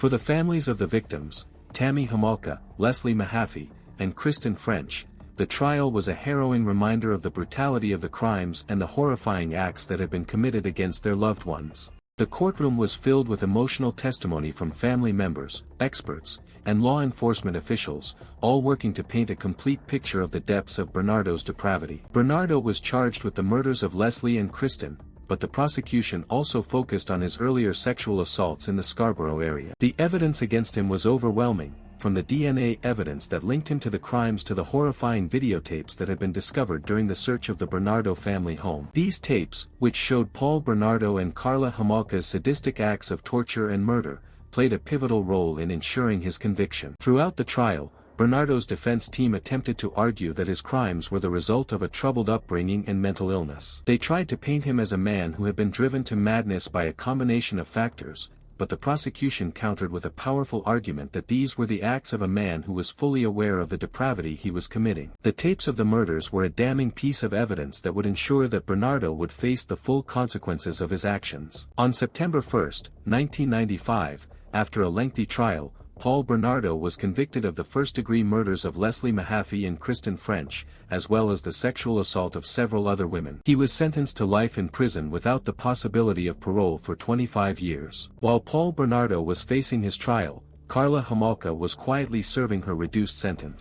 For the families of the victims, Tammy Homolka, Leslie Mahaffy, and Kristen French, the trial was a harrowing reminder of the brutality of the crimes and the horrifying acts that had been committed against their loved ones. The courtroom was filled with emotional testimony from family members, experts, and law enforcement officials, all working to paint a complete picture of the depths of Bernardo's depravity. Bernardo was charged with the murders of Leslie and Kristen, but the prosecution also focused on his earlier sexual assaults in the Scarborough area. The evidence against him was overwhelming, from the DNA evidence that linked him to the crimes to the horrifying videotapes that had been discovered during the search of the Bernardo family home. These tapes, which showed Paul Bernardo and Karla Homolka's sadistic acts of torture and murder, played a pivotal role in ensuring his conviction. Throughout the trial, Bernardo's defense team attempted to argue that his crimes were the result of a troubled upbringing and mental illness. They tried to paint him as a man who had been driven to madness by a combination of factors, but the prosecution countered with a powerful argument that these were the acts of a man who was fully aware of the depravity he was committing. The tapes of the murders were a damning piece of evidence that would ensure that Bernardo would face the full consequences of his actions. On September 1, 1995, after a lengthy trial, Paul Bernardo was convicted of the first-degree murders of Leslie Mahaffy and Kristen French, as well as the sexual assault of several other women. He was sentenced to life in prison without the possibility of parole for 25 years. While Paul Bernardo was facing his trial, Karla Homolka was quietly serving her reduced sentence.